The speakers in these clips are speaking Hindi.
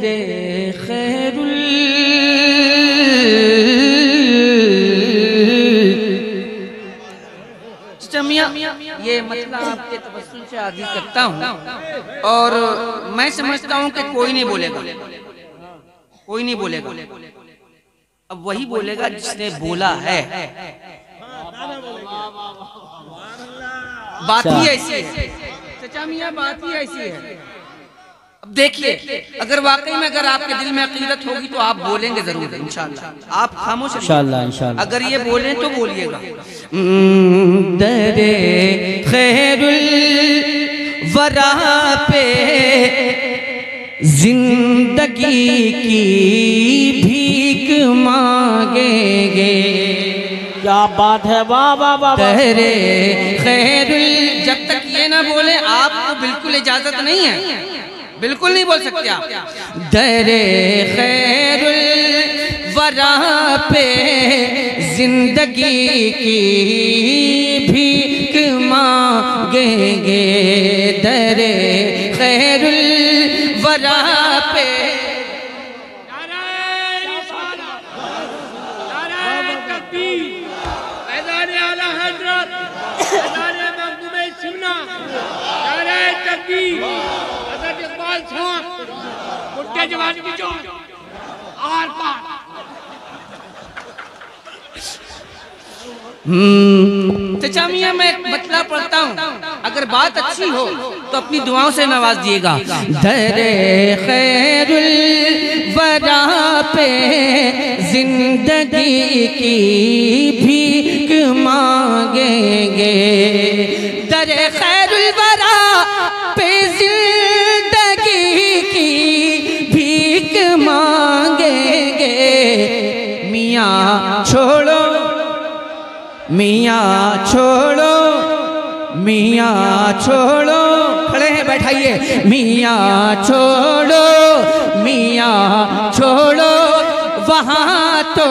तेरे खैरुल ये मतलब आपके तबस्सुम से आदि करता हूँ और मैं समझता हूँ कि कोई नहीं बोलेगा, कोई नहीं बोलेगा। अब वही बोलेगा जिसने बोला है। बात ही ऐसी है चचा मियाँ, बात ही ऐसी है। अब देखिए, अगर वाकई में अगर आपके दिल में अकीदत होगी तो आप बोलेंगे जरूर इंशाअल्लाह। आप खामोश इंशाअल्लाह, अगर ये बोलें तो बोलिएगा। दरे खैरुल वरा पे जिंदगी की भीख मांगेंगे। क्या बात है, वाह वाह वाह। दरे खैरुल, जब तक ये ना बोले आपको बिल्कुल इजाजत नहीं है, बिल्कुल नहीं बोल सकते आप। दरे खैरुल वरा पे जिंदगी की भीख मांगेंगे। दरे खैरुल वरा पे जवान की जो आर पार। चचा मियाँ मैं मतलब पढ़ता हूँ, अगर बात अच्छी हो तो अपनी दुआओं से नवाज दिएगा। दरे खैरुल वरा पे जिंदगी की भीख मांगेंगे। दरे खैरुल वरा पे जिंदगी की भीख मांगेंगे। मियाँ छोड़ो, मियाँ छोड़ो, मियाँ छोड़ो, खड़े हैं बैठाइए। मियाँ छोड़ो, मियाँ छोड़ो, वहाँ तो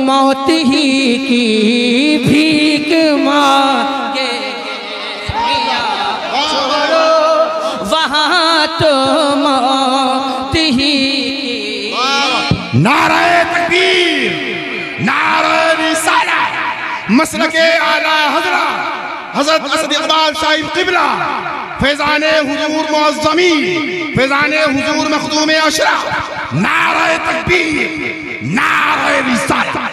मौत ही की भीख मांगे। मियाँ छोड़ो, वहाँ तो मौत ही की। नारे तकबीर, नारे रिसाला, मसलके आला हज़रत असद इक़बाल साहिब क़िबला, फैज़ाने हुजूर मुअज़्ज़मी, फैज़ाने हुजूर मख़दूम अशरा। नारे तकबीर, नारे रिसाला।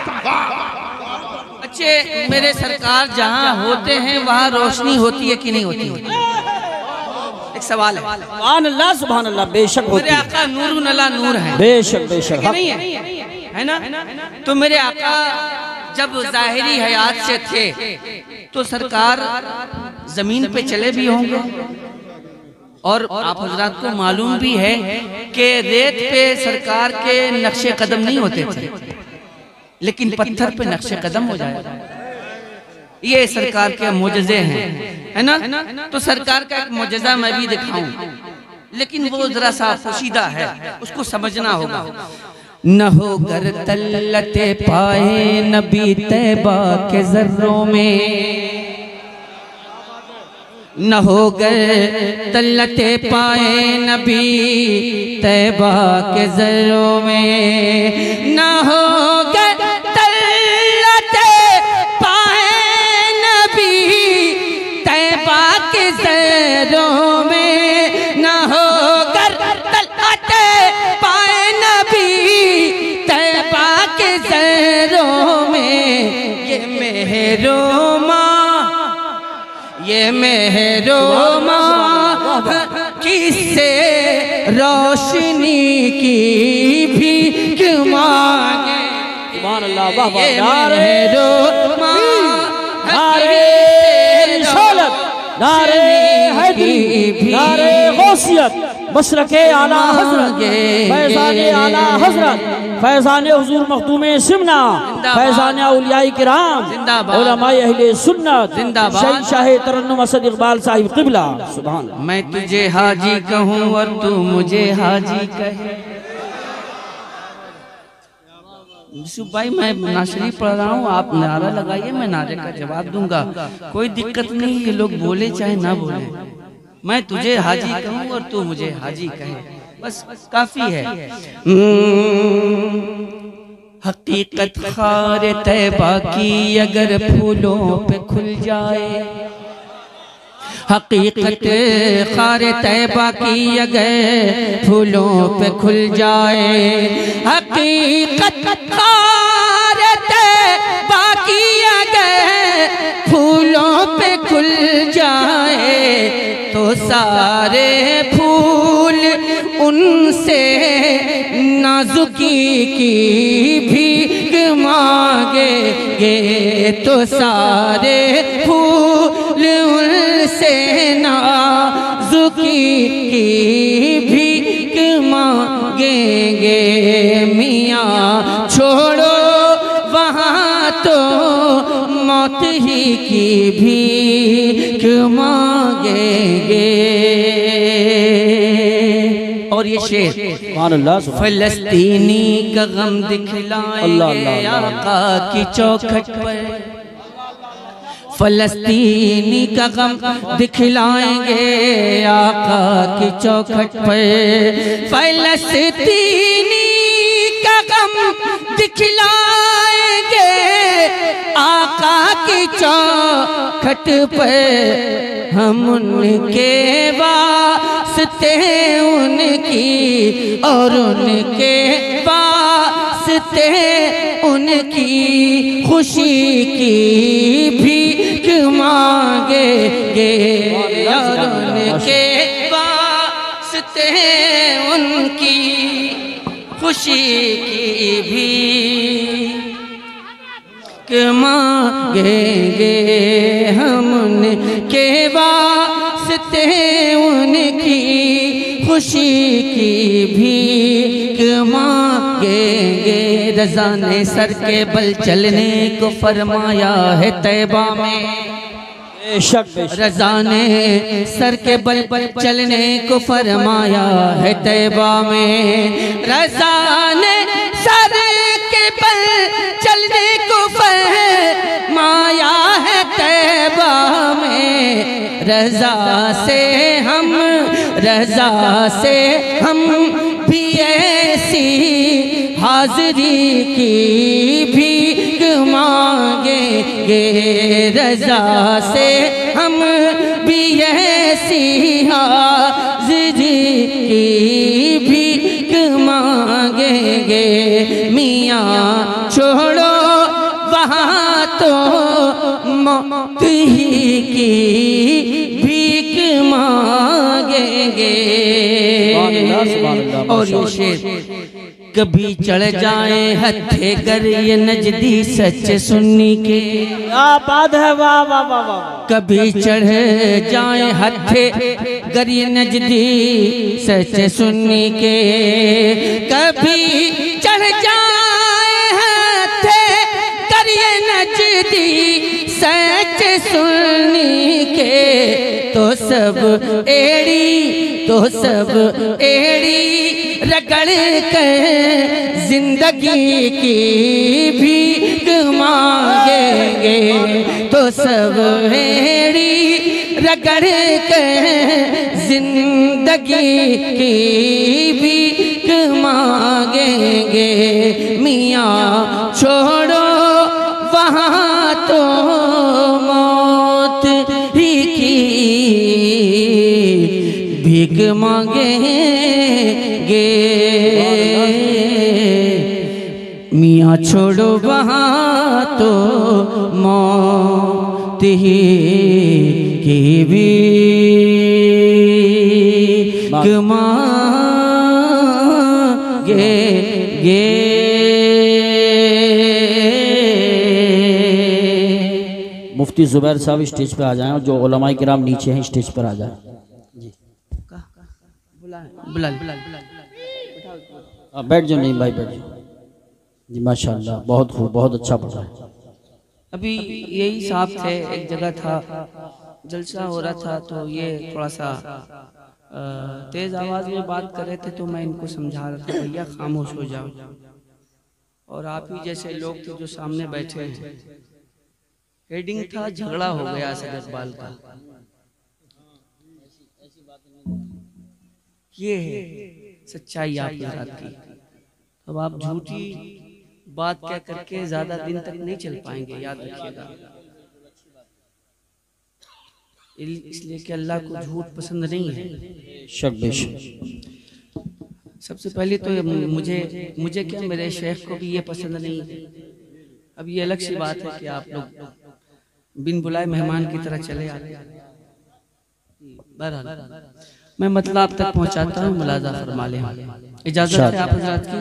अच्छे मेरे सरकार, जहाँ होते हैं वहाँ रोशनी होती है कि नहीं होती? एक सवाल है। सुभान अल्लाह, सुभान अल्लाह। बेशक मेरे आका नूरुन अला नूर है, बेशक बेशक, नहीं है ना? तो मेरे आका जब ज़ाहिरी हयात से थे तो सरकार जमीन पे चले भी होंगे, और आप हजरात को मालूम भी है कि रेत पे सरकार के नक्शे कदम नहीं होते थे, लेकिन पत्थर पे नक्शे कदम हो जाए। ये सरकार के मोजज़े हैं, है ना? तो सरकार का एक मोजज़ा मैं भी दिखाऊं, लेकिन वो जरा सा पोशीदा है, उसको समझना होगा। न हो गर तल्लते पाए नबी तैबा के ज़र्रों में, न हो गर तल्लते पाए नबी तैबा के ज़र्रों में, न हो गर तल्लते पाए नबी तैबा के ज़र्रों में, न हो गर तल्लते पाए नबी तैबा के ज़र्रों में। ये मेहरो ये मेहरो किससे रोशनी की भीख मांगे। सुभान अल्लाह, वाह वाह। ये मेहरो नारे रिसालत, नारे हैदरी, नारे गौसियत, मशरके आला हज़रत, फैज़ाने आला हज़रत, फैज़ाने हुज़ूर मख़दूम सिमना, फैज़ाने औलियाए किराम, उलमाए अहले सुन्नत, शहंशाह तरन्नुम असद इक़बाल साहिब क़िबला। सुभान। मैं तुझे हाजी कहूँ और तू मुझे हाजी कहे। यूसुफ भाई मैं नाशरी पढ़ रहा हूँ, आप नारा लगाइए, मैं नारे का जवाब दूंगा, कोई दिक्कत नहीं। ये लोग बोले चाहे ना बोले, मैं तुझे हाजी कहूँ और तू मुझे हाजी कहे, बस काफी है। हकीकत खार तैबा की अगर फूलों पे खुल जाए, हकीकत खार तैबा की अगर फूलों पे खुल जाए, हकीकत खार तैबा की अगर फूलों पे खुल जाए, तो सारे फूल उनसे नाजुकी की भीख मांगेंगे, तो सारे फूल उनसे नाजुकी की भीख मांगेंगे। मियाँ छोड़ो वहाँ तो मौत ही की भीख मांगेंगे। और ये शेर फलस्तीनी का गम दिखलाएंगे आका की चौखट पर, फलस्तीनी का गम दिखलाएंगे आका की चौखट पर, फलस्तीनी का गम दिखलाएंगे आका की चौखट पर। हम उनके वास्ते उनकी और उनके वास्ते उनकी खुशी की भीख मांगेंगे, और उनके वास्ते उनकी खुशी की भीख मांगेंगे। हम उनके वास्ते उनकी खुशी की भीख मांगेंगे। रज़ा ने सर के बल चलने को फरमाया है तैबा में, रज़ा ने सर के बल चलने को फरमाया है तैबा में, रज़ा ने सर के बल चलने को फरमाया है तैबा में। रज़ा से हम भी ऐसी हाज़री की भीख मांगेंगे, रज़ा से हम भी ऐसी हाज़री की भीख मांगेंगे। मियाँ छोड़ो वहाँ तो मौत ही की भीख मांगेंगे। और ये शेर कभी चढ़ जाए हथे कर ये नजदी सच सुन्नी के, क्या बात है, वाह वाह वाह वाह। कभी चढ़ जाए हथे कर ये नजदी सच सुन्नी के, कभी चढ़ जाए हथे कर ये नजदी सच सुन्नी के, तो सब एड़ी रगड़ कर जिंदगी की भीख मांगेंगे, तो सब एड़ी रगड़ कर जिंदगी की भीख मांगेंगे। मियाँ छोड़ो वहाँ तो मौत ही की भीख मांगेंगे। मियाँ छोड़ो वहाँ तो मौत ही की भीख मांगेंगे। मुफ्ती जुबैर साहब स्टेज पे आ जाएं, और जो उलमाए किराम नीचे हैं स्टेज पर आ जाएं। बैठ जाओ, नहीं भाई बैठ जाओ जी। माशाल्लाह बहुत खूब, बहुत अच्छा पढ़ा है। अभी यही साहब थे, एक जगह था जलसा हो रहा था, तो ये थोड़ा सा तेज आवाज में बात कर रहे थे, तो मैं इनको समझा रहा था भैया खामोश हो जाओ। और आप ही जैसे लोग थे जो सामने बैठे हैं। हेडिंग था झगड़ा हो गया असद इकबाल का। ये है सच्चाई आप हजरात की। अब आप झूठी बात कह करके ज्यादा दिन तक नहीं चल पाएंगे, याद रखिएगा। इसलिए कि अल्लाह को झूठ पसंद नहीं है। सबसे पहले तो मुझे क्या, मेरे शेख को भी ये पसंद नहीं है। अब ये अलग सी बात है कि आप लोग बिन बुलाए मेहमान की तरह चले आते हैं। बहरहाल मैं मतलब आप तक पहुंचाता हूँ, मुलाजा फरमा लें। इजाजत है आप हजरात की।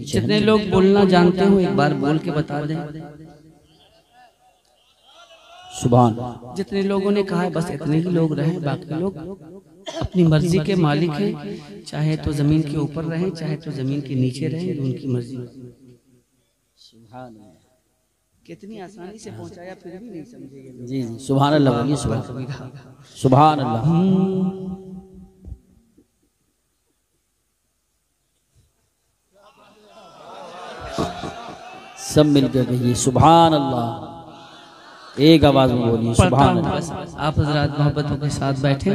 जितने लोग बोलना जानते हो एक बार बोल के बता दें। सुभान। जितने लोगों ने कहा है बस इतने ही लोग रहे, बाकी लोग अपनी मर्जी के मालिक हैं। चाहे तो जमीन के ऊपर रहें, चाहे तो जमीन के नीचे रहें, उनकी मर्जी। कितनी आसानी से पहुंचाया फिर भी नहीं समझेंगे। जी जी, सुभान अल्लाह बोलिए। सुभान अल्लाह। सब मिलकर कहिए सुभान अल्लाह, एक आवाज में बोलिए सुभान अल्लाह। आप हजरात मोहब्बतों के साथ बैठे।